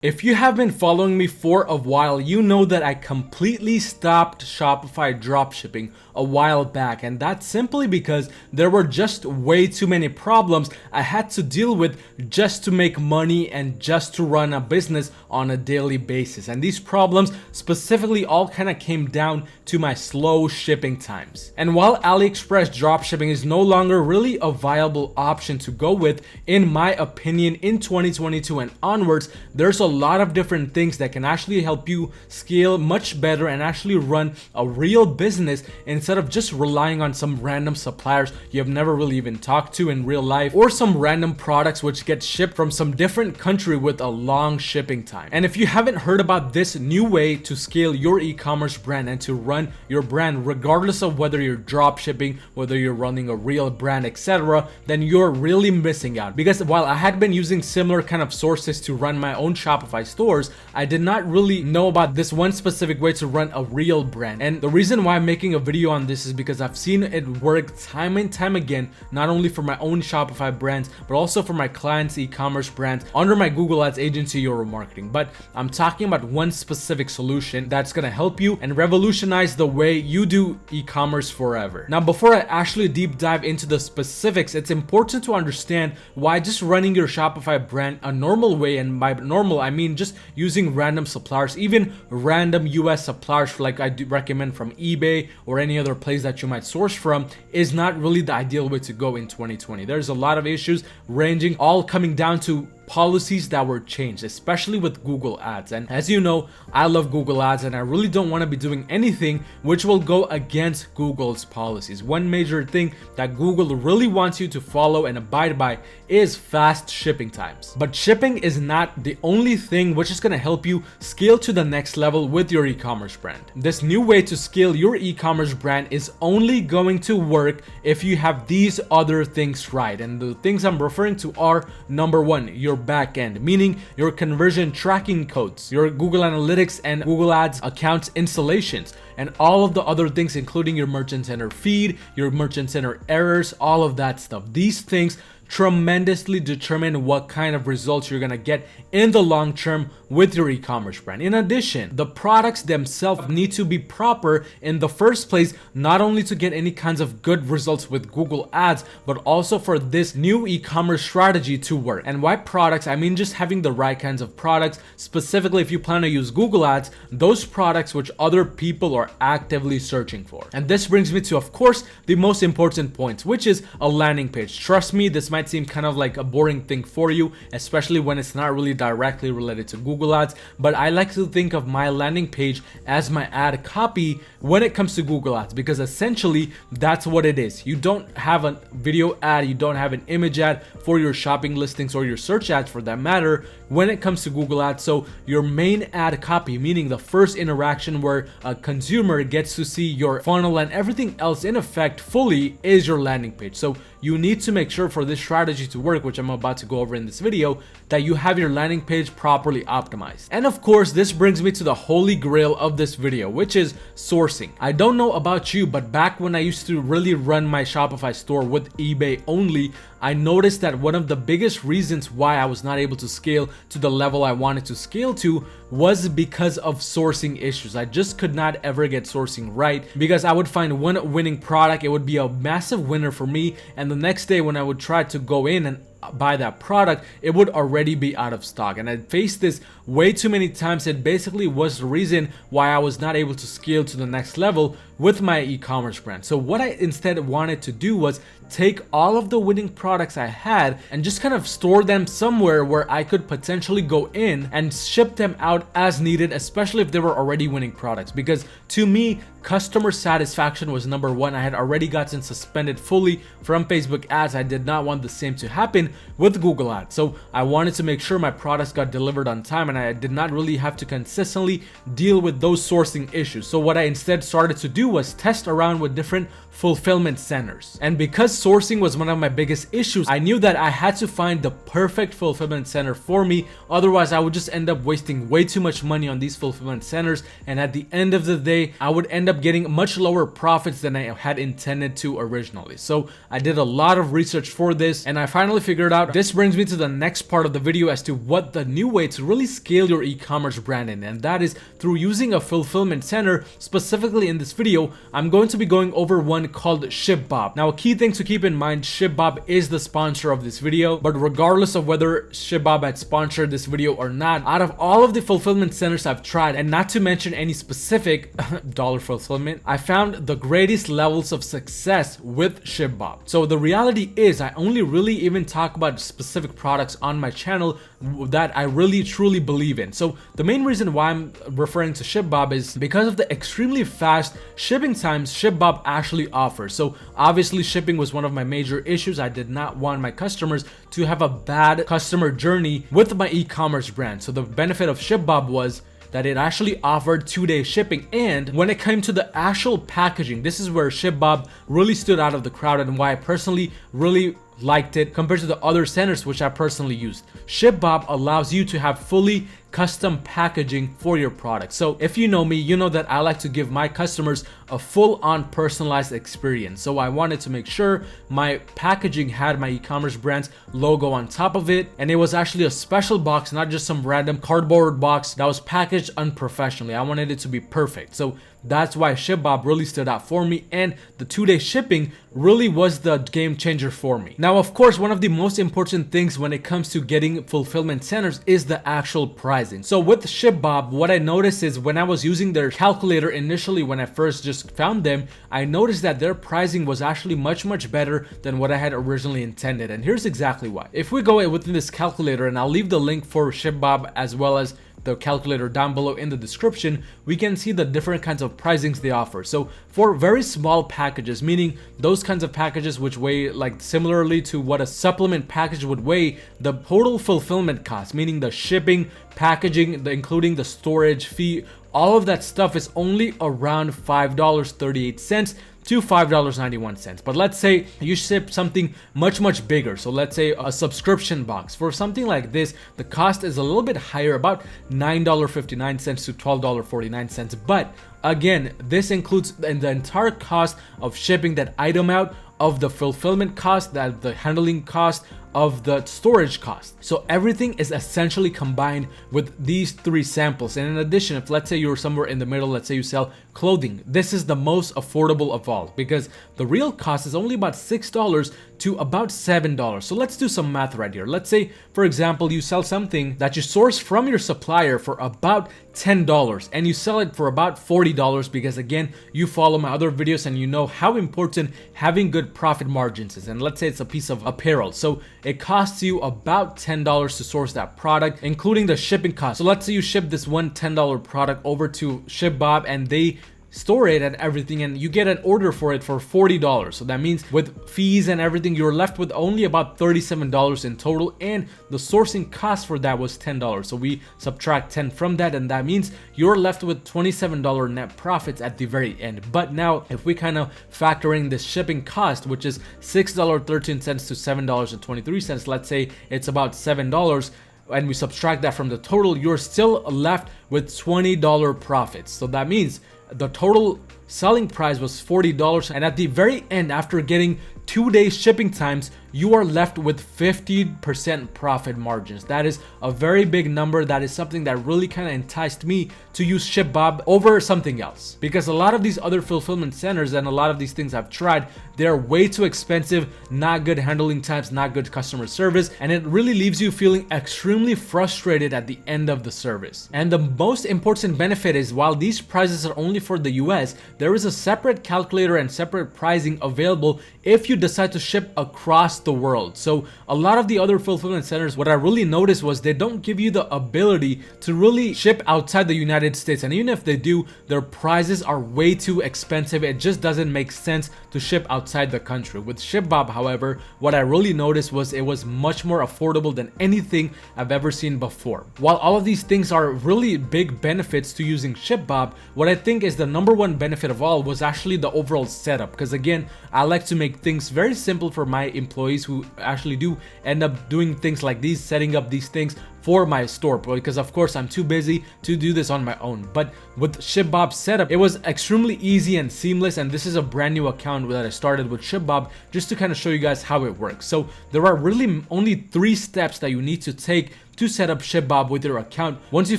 If you have been following me for a while, you know that I completely stopped Shopify dropshipping a while back, and that's simply because there were just way too many problems I had to deal with just to make money and just to run a business on a daily basis. And these problems specifically all kind of came down to my slow shipping times. And while AliExpress dropshipping is no longer really a viable option to go with, in my opinion, in 2022 and onwards, there's a lot of different things that can actually help you scale much better and actually run a real business instead of just relying on some random suppliers you have never really even talked to in real life, or some random products which get shipped from some different country with a long shipping time. And if you haven't heard about this new way to scale your e-commerce brand and to run your brand regardless of whether you're drop shipping, whether you're running a real brand, etc., then you're really missing out. Because while I had been using similar kind of sources to run my own Shopify stores, I did not really know about this one specific way to run a real brand. And the reason why I'm making a video on this is because I've seen it work time and time again, not only for my own Shopify brands, but also for my clients' e-commerce brands under my Google Ads agency Euro Marketing. But I'm talking about one specific solution that's gonna help you and revolutionize the way you do e-commerce forever. Now, before I actually deep dive into the specifics, it's important to understand why just running your Shopify brand a normal way, and by normal I mean just using random suppliers, even random US suppliers like I do recommend from eBay or any other place that you might source from, is not really the ideal way to go in 2020. There's a lot of issues ranging all coming down to policies that were changed, especially with Google Ads. And as you know, I love Google Ads and I really don't want to be doing anything which will go against Google's policies. One major thing that Google really wants you to follow and abide by is fast shipping times. But shipping is not the only thing which is going to help you scale to the next level with your e-commerce brand. This new way to scale your e-commerce brand is only going to work if you have these other things right. And the things I'm referring to are, number one, your backend, meaning your conversion tracking codes, your Google Analytics and Google Ads accounts installations, and all of the other things, including your Merchant Center feed, your Merchant Center errors, all of that stuff. These things tremendously determine what kind of results you're gonna get in the long term with your e-commerce brand. In addition, the products themselves need to be proper in the first place, not only to get any kinds of good results with Google Ads, but also for this new e-commerce strategy to work. And why products? I mean just having the right kinds of products, specifically if you plan to use Google Ads, those products which other people are actively searching for. And this brings me to, of course, the most important point, which is a landing page. Trust me, this might seem kind of like a boring thing for you, especially when it's not really directly related to Google Ads, but I like to think of my landing page as my ad copy when it comes to Google Ads, because essentially that's what it is. You don't have a video ad, you don't have an image ad for your shopping listings or your search ads for that matter when it comes to Google Ads. So your main ad copy, meaning the first interaction where a consumer gets to see your funnel and everything else in effect fully, is your landing page. So you need to make sure for this strategy to work, which I'm about to go over in this video, that you have your landing page properly optimized. And of course, this brings me to the holy grail of this video, which is sourcing. I don't know about you, but back when I used to really run my Shopify store with eBay only, I noticed that one of the biggest reasons why I was not able to scale to the level I wanted to scale to was because of sourcing issues. I just could not ever get sourcing right, because I would find one winning product, it would be a massive winner for me, and the next day when I would try to go in and buy that product, it would already be out of stock. And I faced this way too many times. It basically was the reason why I was not able to scale to the next level with my e-commerce brand. So what I instead wanted to do was take all of the winning products I had and just kind of store them somewhere where I could potentially go in and ship them out as needed, especially if they were already winning products. Because to me, customer satisfaction was number one. I had already gotten suspended fully from Facebook ads. I did not want the same to happen with Google Ads. So I wanted to make sure my products got delivered on time and I did not really have to consistently deal with those sourcing issues. So what I instead started to do was test around with different fulfillment centers. And because sourcing was one of my biggest issues, I knew that I had to find the perfect fulfillment center for me. Otherwise, I would just end up wasting way too much money on these fulfillment centers. And at the end of the day, I would end up getting much lower profits than I had intended to originally. So I did a lot of research for this, and I finally figured out. This brings me to the next part of the video as to what the new way to really scale your e-commerce brand in, and that is through using a fulfillment center. Specifically in this video, I'm going to be going over one called ShipBob. Now, a key thing to keep in mind, ShipBob is the sponsor of this video, but regardless of whether ShipBob had sponsored this video or not, out of all of the fulfillment centers I've tried, and not to mention any specific dollar fulfillment, I found the greatest levels of success with ShipBob. So the reality is, I only really even talk about specific products on my channel that I really truly believe in. So the main reason why I'm referring to ShipBob is because of the extremely fast shipping times ShipBob actually offers. So obviously shipping was one of my major issues. I did not want my customers to have a bad customer journey with my e-commerce brand. So the benefit of ShipBob was that it actually offered 2-day shipping. And when it came to the actual packaging, this is where ShipBob really stood out of the crowd and why I personally really liked it compared to the other centers which I personally used. ShipBob allows you to have fully custom packaging for your product. So if you know me, you know that I like to give my customers a full-on personalized experience. So I wanted to make sure my packaging had my e-commerce brand's logo on top of it, and it was actually a special box, not just some random cardboard box that was packaged unprofessionally. I wanted it to be perfect. So that's why ShipBob really stood out for me, and the 2-day shipping really was the game changer for me. Now, of course, one of the most important things when it comes to getting fulfillment centers is the actual pricing. So with ShipBob, what I noticed is when I was using their calculator initially, when I first just found them, I noticed that their pricing was actually much better than what I had originally intended. And here's exactly why. If we go within this calculator, and I'll leave the link for ShipBob as well as the calculator down below in the description, we can see the different kinds of pricings they offer. So for very small packages, meaning those kinds of packages which weigh like similarly to what a supplement package would weigh, the total fulfillment cost, meaning the shipping, packaging, including the storage fee, all of that stuff is only around $5.38 to $5.91. But let's say you ship something much bigger. So let's say a subscription box. For something like this, the cost is a little bit higher, about $9.59 to $12.49. But again, this includes the entire cost of shipping that item out, of the fulfillment cost, that the handling cost, of the storage cost. So everything is essentially combined with these 3 samples. And in addition, if let's say you're somewhere in the middle, let's say you sell clothing, this is the most affordable of all, because the real cost is only about $6 to about $7. So let's do some math right here. Let's say, for example, you sell something that you source from your supplier for about $10 and you sell it for about $40, because again, you follow my other videos and you know how important having good profit margins is. And let's say it's a piece of apparel, so it costs you about $10 to source that product, including the shipping cost. So let's say you ship this one $10 product over to ShipBob and they store it and everything, and you get an order for it for $40. So that means with fees and everything, you're left with only about $37 in total, and the sourcing cost for that was $10. So we subtract 10 from that, and that means you're left with $27 net profits at the very end. But now if we kind of factor in this shipping cost, which is $6.13 to $7.23, let's say it's about $7, and we subtract that from the total, you're still left with $20 profits. So that means the total selling price was $40, and at the very end, after getting 2-day shipping times, you are left with 50% profit margins. That is a very big number. That is something that really kind of enticed me to use ShipBob over something else, because a lot of these other fulfillment centers and a lot of these things I've tried, they're way too expensive, not good handling times, not good customer service, and it really leaves you feeling extremely frustrated at the end of the service. And the most important benefit is, while these prices are only for the US, there is a separate calculator and separate pricing available if you decide to ship across the world. So a lot of the other fulfillment centers, what I really noticed was they don't give you the ability to really ship outside the United States, and even if they do, their prices are way too expensive. It just doesn't make sense to ship outside the country. With ShipBob, however, what I really noticed was it was much more affordable than anything I've ever seen before. While all of these things are really big benefits to using ShipBob, what I think is the #1 benefit of all was actually the overall setup, because again, I like to make things very simple for my employees employees who actually do end up doing things like these, setting up these things for my store, because of course I'm too busy to do this on my own. But with ShipBob setup, it was extremely easy and seamless, and this is a brand new account that I started with ShipBob just to kind of show you guys how it works. So there are really only 3 steps that you need to take to set up ShipBob with your account once you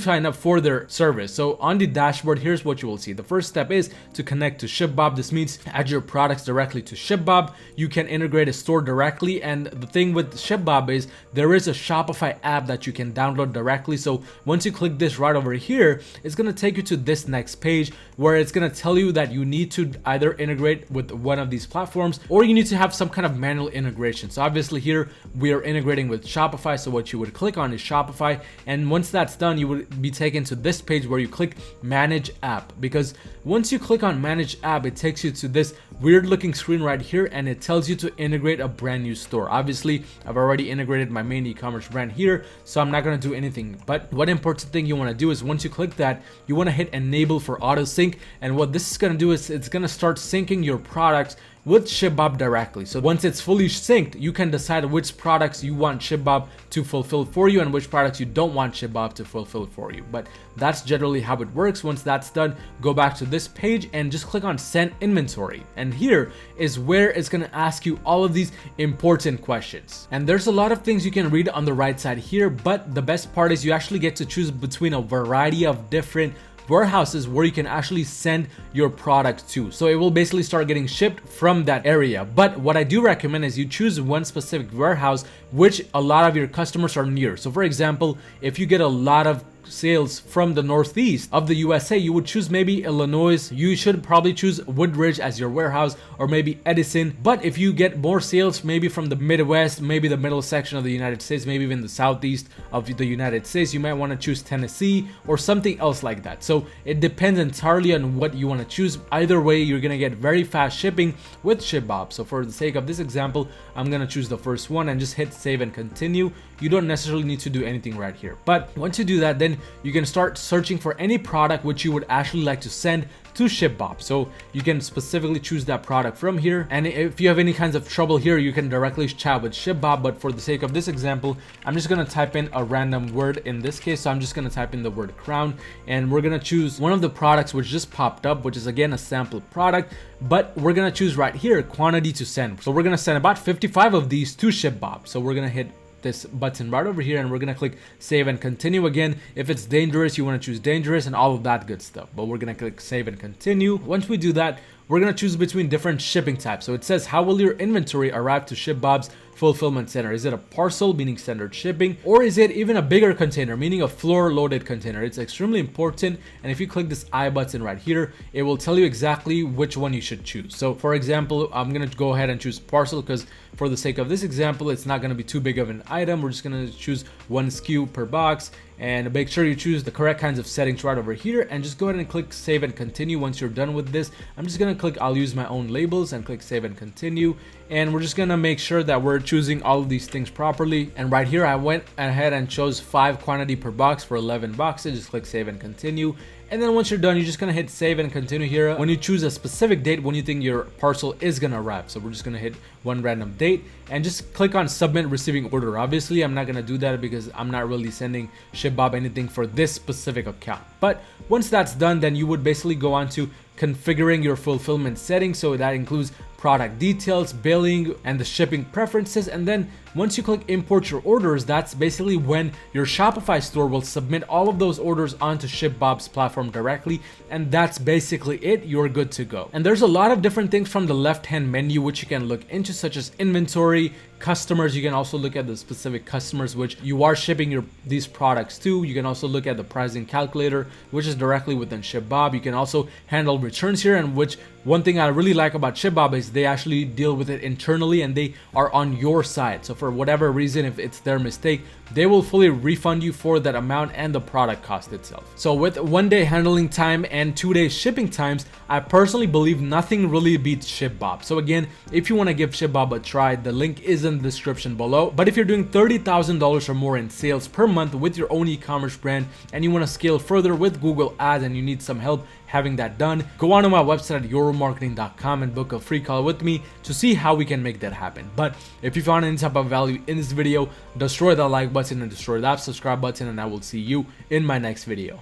sign up for their service. So on the dashboard, here's what you will see. The first step is to connect to ShipBob. This means add your products directly to ShipBob. You can integrate a store directly, and the thing with ShipBob is there is a Shopify app that you can download directly. So once you click this right over here, it's going to take you to this next page where it's going to tell you that you need to either integrate with one of these platforms or you need to have some kind of manual integration. So obviously here we are integrating with Shopify, so what you would click on is Shopify, and once that's done, you would be taken to this page where you click Manage App, because once you click on Manage App, it takes you to this weird looking screen right here, and it tells you to integrate a brand new store. Obviously I've already integrated my main e-commerce brand here, so I'm not going to do anything. But what important thing you want to do is once you click that, you want to hit enable for auto sync, and what this is going to do is it's going to start syncing your products with ShipBob directly. So once it's fully synced, you can decide which products you want ShipBob to fulfill for you and which products you don't want ShipBob to fulfill for you. But that's generally how it works. Once that's done, go back to this page and just click on Send Inventory. And here is where it's going to ask you all of these important questions. And there's a lot of things you can read on the right side here, but the best part is you actually get to choose between a variety of different warehouses where you can actually send your product to. So it will basically start getting shipped from that area. But what I do recommend is you choose one specific warehouse which a lot of your customers are near. So for example, if you get a lot of sales from the northeast of the USA, you would choose maybe Illinois. You should probably choose Woodridge as your warehouse, or maybe Edison. But if you get more sales maybe from the Midwest, maybe the middle section of the United States, maybe even the southeast of the United States, you might want to choose Tennessee or something else like that. So it depends entirely on what you want to choose. Either way, you're going to get very fast shipping with ShipBob. So for the sake of this example, I'm going to choose the first one and just hit save and continue. You don't necessarily need to do anything right here. But once you do that, then you can start searching for any product which you would actually like to send to ShipBob. So you can specifically choose that product from here, and if you have any kinds of trouble here, you can directly chat with ShipBob. But for the sake of this example, I'm just going to type in a random word in this case. So I'm just going to type in the word crown, and we're going to choose one of the products which just popped up, which is again a sample product, but we're going to choose right here quantity to send. So we're going to send about 55 of these to ShipBob. So we're going to hit this button right over here, and we're gonna click save and continue. Again, if it's dangerous, you want to choose dangerous and all of that good stuff, but we're gonna click save and continue. Once we do that, we're gonna choose between different shipping types. So it says, how will your inventory arrive to ShipBob's fulfillment center? Is it a parcel, meaning standard shipping, or is it even a bigger container, meaning a floor loaded container? It's extremely important, and if you click this I button right here, it will tell you exactly which one you should choose. So for example, I'm gonna go ahead and choose parcel because for the sake of this example, it's not gonna be too big of an item. We're just gonna choose 1 SKU per box, and make sure you choose the correct kinds of settings right over here, and just go ahead and click save and continue. Once you're done with this, I'm just gonna click I'll use my own labels and click save and continue, and we're just gonna make sure that we're choosing all of these things properly. And right here I went ahead and chose 5 quantity per box for 11 boxes. Just click save and continue. And then once you're done, you're just gonna hit save and continue here when you choose a specific date when you think your parcel is gonna arrive. So we're just gonna hit one random date and just click on submit receiving order. Obviously I'm not gonna do that because I'm not really sending ShipBob anything for this specific account. But once that's done, then you would basically go on to configuring your fulfillment settings. So that includes product details, billing, and the shipping preferences. And then once you click import your orders, that's basically when your Shopify store will submit all of those orders onto ShipBob's platform directly, and that's basically it. You're good to go. And there's a lot of different things from the left hand menu which you can look into, such as inventory, customers. You can also look at the specific customers which you are shipping these products to. You can also look at the pricing calculator, which is directly within ShipBob. You can also handle returns here, and which one thing I really like about ShipBob is they actually deal with it internally and they are on your side. So for whatever reason, if it's their mistake, they will fully refund you for that amount and the product cost itself. So with 1 day handling time and 2 day shipping times, I personally believe nothing really beats ShipBob. So again, if you want to give ShipBob a try, the link is in the description below. But if you're doing $30,000 or more in sales per month with your own e-commerce brand and you want to scale further with Google Ads and you need some help having that done, go on to my website at yourmarketing.com and book a free call with me to see how we can make that happen. But if you found any type of value in this video, destroy that like button and destroy that subscribe button, and I will see you in my next video.